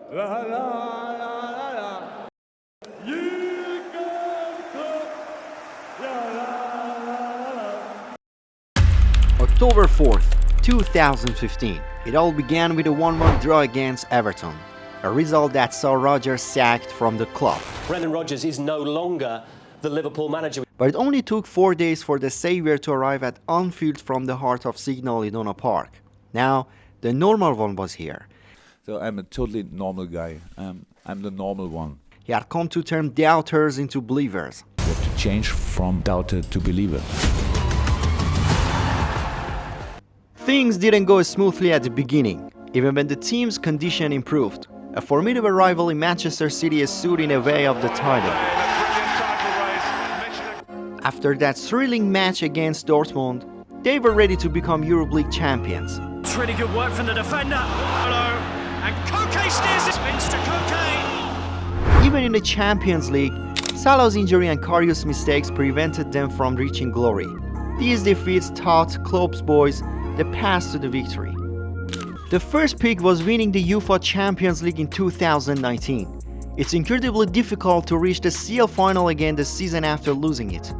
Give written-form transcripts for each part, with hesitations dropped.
La la la la la. Jürgen Klopp. La la la la. October 4th, 2015. It all began with a 1-1 draw against Everton, a result that saw Rodgers sacked from the club. Brendan Rodgers is no longer the Liverpool manager. But it only took 4 days for the savior to arrive at Anfield from the heart of Signal Iduna Park. Now, the normal one was here. So I'm a totally normal guy. I'm the normal one. He had come to turn doubters into believers. You have to change from doubter to believer. Things didn't go smoothly at the beginning, even when the team's condition improved. A formidable rival in Manchester City stood in the way of the title. After that thrilling match against Dortmund, they were ready to become Europe League champions. It's really good work from the defender. Hello. And Koke steers this spins to Koke. Even in the Champions League, Salah's injury and Karius' mistakes prevented them from reaching glory. These defeats taught Klopp's boys the path to the victory. The first pick was winning the UEFA Champions League in 2019. It's incredibly difficult to reach the CL final again the season after losing it.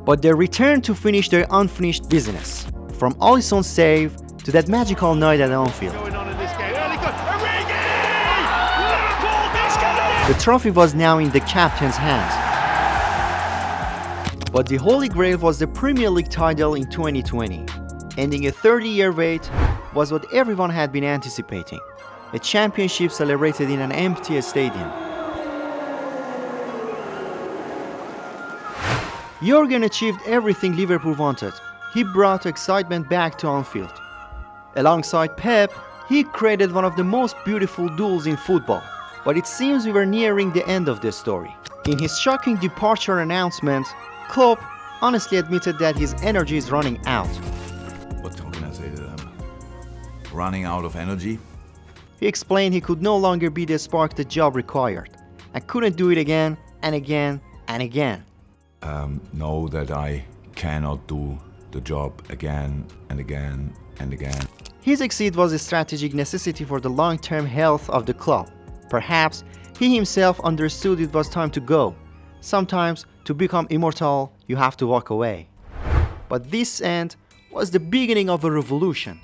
But they returned to finish their unfinished business. From Alisson's save to that magical night at Anfield. The trophy was now in the captain's hands. But the Holy Grail was the Premier League title in 2020. Ending a 30-year wait was what everyone had been anticipating. A championship celebrated in an empty stadium. Jürgen achieved everything Liverpool wanted. He brought excitement back to Anfield. Alongside Pep, he created one of the most beautiful duels in football. But it seems we were nearing the end of this story. In his shocking departure announcement, Klopp honestly admitted that his energy is running out. What can I say to them? Running out of energy? He explained he could no longer be the spark the job required, and couldn't do it again and again and again. Know that I cannot do the job again and again and again. His exit was a strategic necessity for the long-term health of the club. Perhaps he himself understood it was time to go. Sometimes, to become immortal, you have to walk away. But this end was the beginning of a revolution.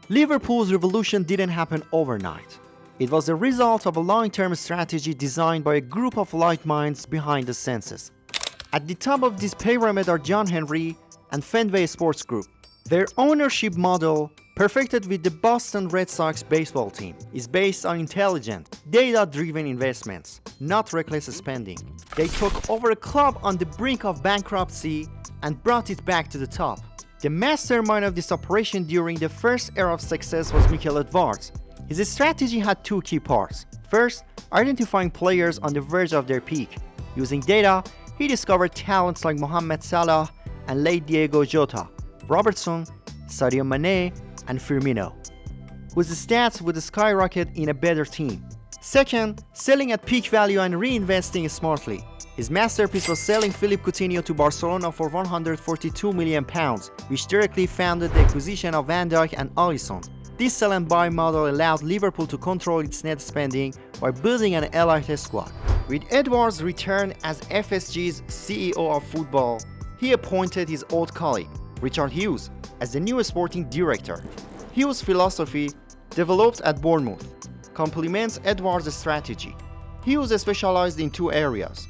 Liverpool's revolution didn't happen overnight. It was the result of a long-term strategy designed by a group of light minds behind the scenes. At the top of this pyramid are John Henry and Fenway Sports Group. Their ownership model, perfected with the Boston Red Sox baseball team, is based on intelligent, data-driven investments, not reckless spending. They took over a club on the brink of bankruptcy and brought it back to the top. The mastermind of this operation during the first era of success was Mikel Edwards. His strategy had two key parts. First, identifying players on the verge of their peak. Using data, he discovered talents like Mohamed Salah and late Diego Jota, Robertson, Sadio Mane, and Firmino, whose stats would skyrocket in a better team. Second, selling at peak value and reinvesting smartly. His masterpiece was selling Philippe Coutinho to Barcelona for £142 million, which directly funded the acquisition of Van Dijk and Alisson. This sell and buy model allowed Liverpool to control its net spending by building an elite squad. With Edwards' return as FSG's CEO of football, he appointed his old colleague, Richard Hughes, as the new sporting director. Hughes' philosophy, developed at Bournemouth, complements Edwards' strategy. Hughes specialized in two areas.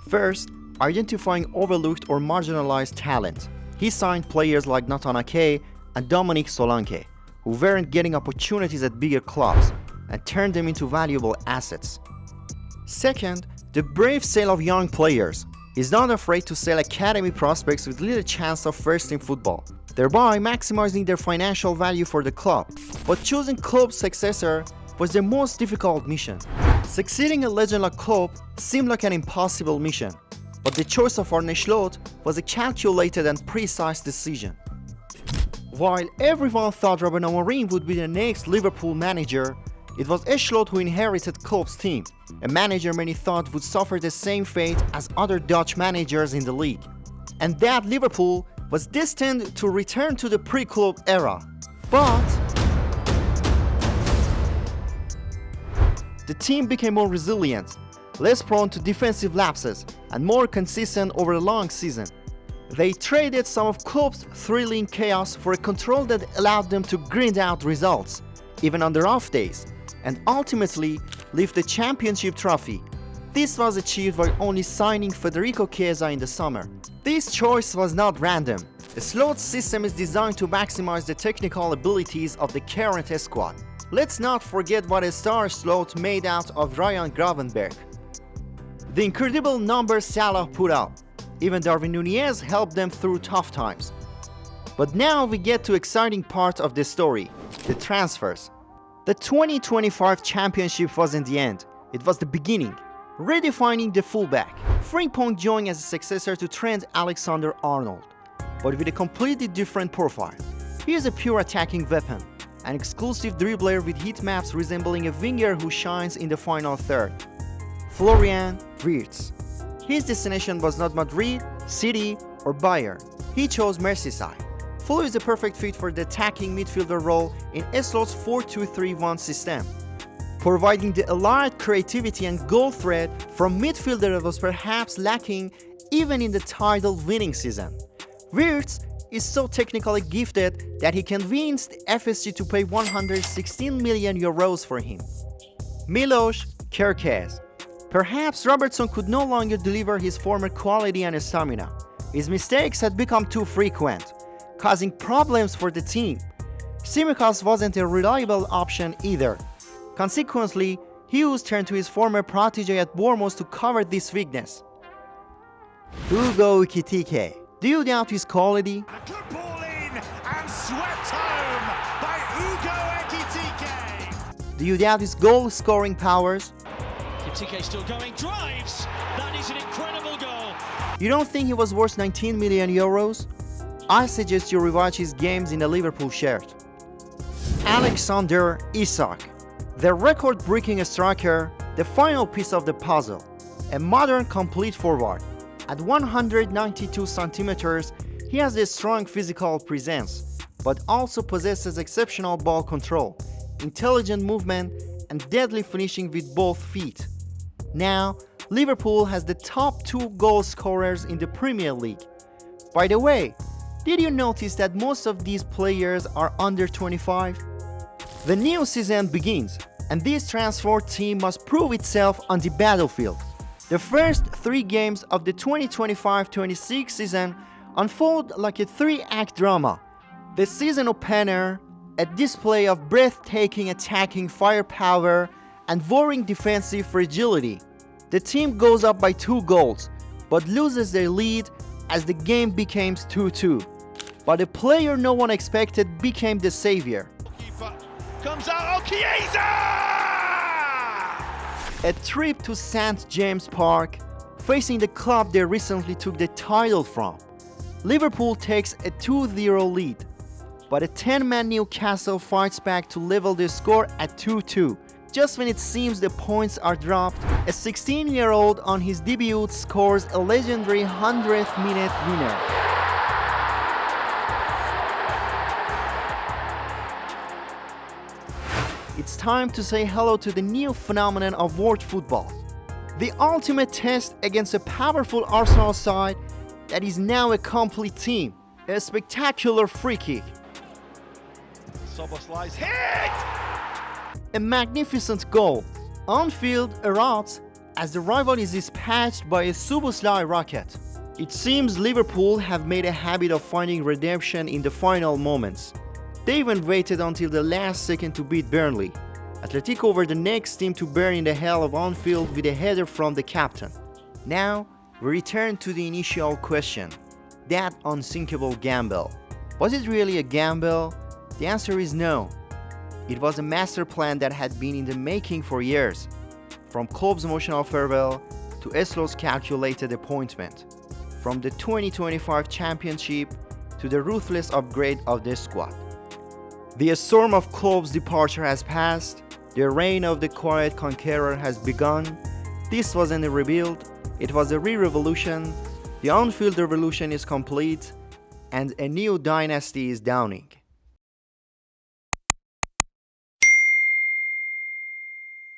First, identifying overlooked or marginalized talent. He signed players like Nathan Ake and Dominique Solanke, who weren't getting opportunities at bigger clubs, and turned them into valuable assets. Second, the brave sale of young players. He's not afraid to sell academy prospects with little chance of first-team football, thereby maximizing their financial value for the club. But choosing Klopp's successor was the most difficult mission. Succeeding a legend like Klopp seemed like an impossible mission, but the choice of Arne Slot was a calculated and precise decision. While everyone thought Ruben Amorim would be the next Liverpool manager, it was Slot who inherited Klopp's team, a manager many thought would suffer the same fate as other Dutch managers in the league. And that Liverpool was destined to return to the pre-Klopp era. But the team became more resilient, less prone to defensive lapses, and more consistent over a long season. They traded some of Klopp's thrilling chaos for a control that allowed them to grind out results, even on their off days, and ultimately lift the championship trophy. This was achieved by only signing Federico Chiesa in the summer. This choice was not random. The Slot system is designed to maximize the technical abilities of the current squad. Let's not forget what a star Slot made out of Ryan Gravenberch. The incredible numbers Salah put up. Even Darwin Núñez helped them through tough times. But now we get to exciting part of the story, the transfers. The 2025 championship wasn't the end, it was the beginning. Redefining the fullback, Frimpong joined as a successor to Trent Alexander-Arnold, but with a completely different profile. He is a pure attacking weapon, an exclusive dribbler with heat maps resembling a winger who shines in the final third. Florian Wirtz. His destination was not Madrid, City or Bayern. He chose Merseyside. Flo is the perfect fit for the attacking midfielder role in Slot's 4-2-3-1 system, providing the allied creativity and goal threat from midfielder that was perhaps lacking even in the title winning season. Wirtz is so technically gifted that he convinced FSG to pay 116 million euros for him. Milos Kerkez. Perhaps Robertson could no longer deliver his former quality and stamina. His mistakes had become too frequent, causing problems for the team. Tsimikas wasn't a reliable option either. Consequently, Hughes turned to his former protege at Bournemouth to cover this weakness. Hugo Ekitike. Do you doubt his quality? A good ball in and swept home by Hugo Ekitike. Do you doubt his goal-scoring powers? Ekitike still going, drives. That is an incredible goal. You don't think he was worth 19 million euros? I suggest you rewatch his games in a Liverpool shirt. Alexander-Isak. The record-breaking striker, the final piece of the puzzle. A modern complete forward. At 192 centimeters, he has a strong physical presence, but also possesses exceptional ball control, intelligent movement, and deadly finishing with both feet. Now, Liverpool has the top 2 goal scorers in the Premier League. By the way, did you notice that most of these players are under 25? The new season begins, and this transfer team must prove itself on the battlefield. The first 3 games of the 2025-26 season unfold like a 3-act drama. The season opener, a display of breathtaking attacking firepower and worrying defensive fragility. The team goes up by 2 goals, but loses their lead as the game becomes 2-2. But a player no one expected became the savior. Comes out, Chiesa! A trip to St. James Park, facing the club they recently took the title from. Liverpool takes a 2-0 lead, but a 10-man Newcastle fights back to level the score at 2-2. Just when it seems the points are dropped, a 16-year-old on his debut scores a legendary 100th-minute winner. It's time to say hello to the new phenomenon of world football. The ultimate test against a powerful Arsenal side that is now a complete team. A spectacular free kick. Szoboszlai's hit! A magnificent goal. Anfield erupts as the rival is dispatched by a Szoboszlai rocket. It seems Liverpool have made a habit of finding redemption in the final moments. They even waited until the last second to beat Burnley. Atletico were the next team to burn in the hell of Anfield with a header from the captain. Now, we return to the initial question. That unsinkable gamble. Was it really a gamble? The answer is no. It was a master plan that had been in the making for years. From Klopp's emotional farewell to Slot's calculated appointment. From the 2025 championship to the ruthless upgrade of the squad. The storm of Klopp's departure has passed. The reign of the quiet conqueror has begun. This wasn't a rebuild, it was a re-revolution. The Anfield revolution is complete, and a new dynasty is dawning.